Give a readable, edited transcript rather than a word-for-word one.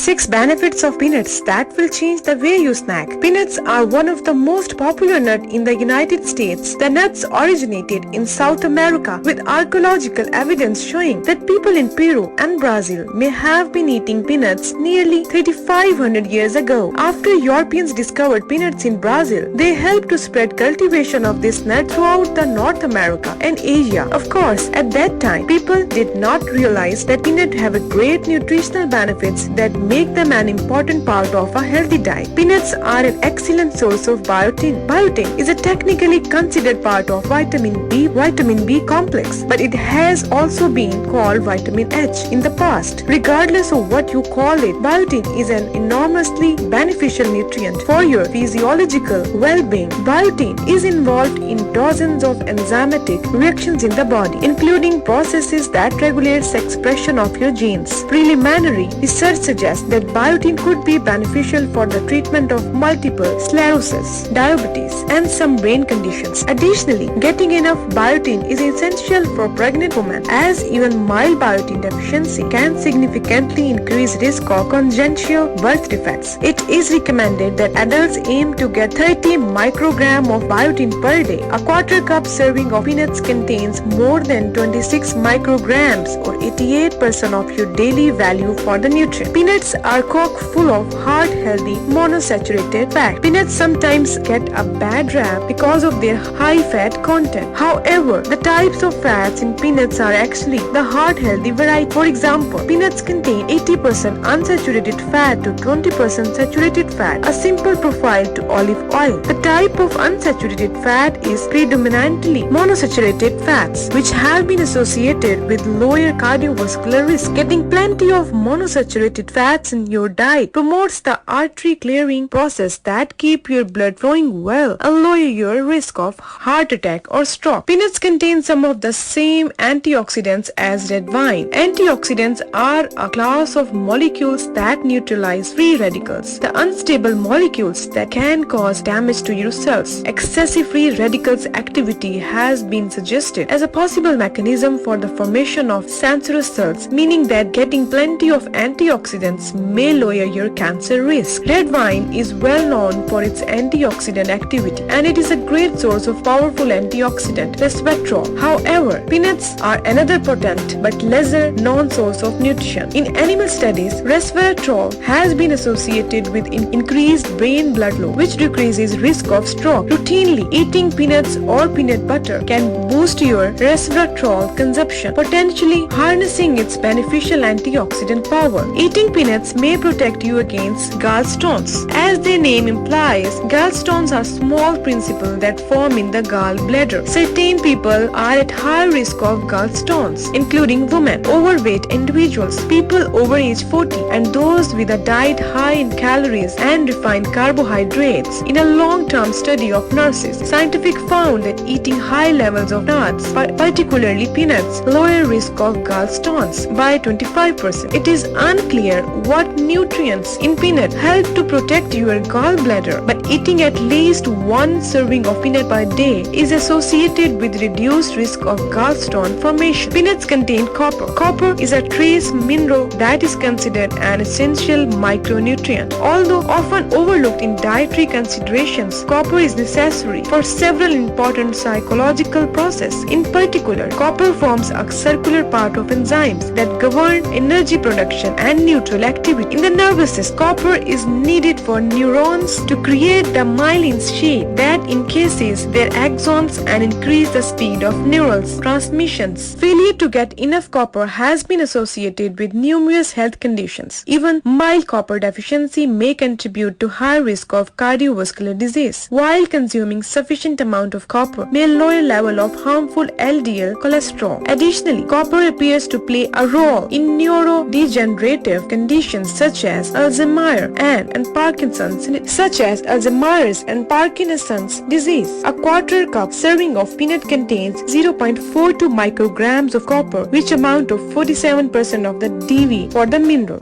6 benefits of peanuts that will change the way you snack. Peanuts are one of the most popular nuts in the United States. The nuts originated in South America, with archaeological evidence showing that people in Peru and Brazil may have been eating peanuts nearly 3,500 years ago. After Europeans discovered peanuts in Brazil, they helped to spread cultivation of this nut throughout the North America and Asia. Of course, at that time, people did not realize that peanuts have a great nutritional benefits that make them an important part of a healthy diet. Peanuts are an excellent source of biotin. Biotin is a technically considered part of vitamin B complex, but it has also been called vitamin H in the past. Regardless of what you call it, biotin is an enormously beneficial nutrient for your physiological well-being. Biotin is involved in dozens of enzymatic reactions in the body, including processes that regulate expression of your genes. Preliminary research suggests that biotin could be beneficial for the treatment of multiple sclerosis, diabetes, and some brain conditions. Additionally, getting enough biotin is essential for pregnant women, as even mild biotin deficiency can significantly increase risk of congenital birth defects. It is recommended that adults aim to get 30 microgram of biotin per day. A quarter cup serving of peanuts contains more than 26 micrograms or 88% of your daily value for the nutrient. Peanuts are chock full of heart-healthy monosaturated fat. Peanuts sometimes get a bad rap because of their high fat content. However, the types of fats in peanuts are actually the heart-healthy variety. For example, peanuts contain 80% unsaturated fat to 20% saturated fat, a simple profile to olive oil. The type of unsaturated fat is predominantly monosaturated fats, which have been associated with lower cardiovascular risk. Getting plenty of monosaturated fats in your diet promotes the artery clearing process that keep your blood flowing well and lower your risk of heart attack or stroke. Peanuts contain some of the same antioxidants as red wine. Antioxidants are a class of molecules that neutralize free radicals, the unstable molecules that can cause damage to your cells. Excessive free radicals activity has been suggested as a possible mechanism for the formation of cancerous cells, meaning that getting plenty of antioxidants may lower your cancer risk. Red wine is well known for its antioxidant activity, and it is a great source of powerful antioxidant, resveratrol. However, peanuts are another potent but lesser known source of nutrition. In animal studies, resveratrol has been associated with increased brain blood flow, which decreases risk of stroke. Routinely eating peanuts or peanut butter can boost your resveratrol consumption, potentially harnessing its beneficial antioxidant power. Eating peanuts may protect you against gallstones. As their name implies, gallstones are small principles that form in the gallbladder. Certain people are at high risk of gallstones, including women, overweight individuals, people over age 40, and those with a diet high in calories and refined carbohydrates. In a long-term study of nurses, scientifics found that eating high levels of nuts, particularly peanuts, lower risk of gallstones by 25%. It is unclear what nutrients in peanut help to protect your gallbladder, but eating at least one serving of peanut per day is associated with reduced risk of gallstone formation. Peanuts contain copper. Copper is a trace mineral that is considered an essential micronutrient. Although often overlooked in dietary considerations, copper is necessary for several important psychological processes. In particular, copper forms a circular part of enzymes that govern energy production and neutral activity. In the nervous system, copper is needed for neurons to create the myelin sheath that encases their axons and increase the speed of neural transmissions. Failure to get enough copper has been associated with numerous health conditions. Even mild copper deficiency may contribute to high risk of cardiovascular disease, while consuming sufficient amount of copper may lower level of harmful LDL cholesterol. Additionally, copper appears to play a role in neurodegenerative conditions such as Alzheimer's and Parkinson's disease. A quarter cup serving of peanut contains 0.42 micrograms of copper, which amount to 47% of the DV for the mineral.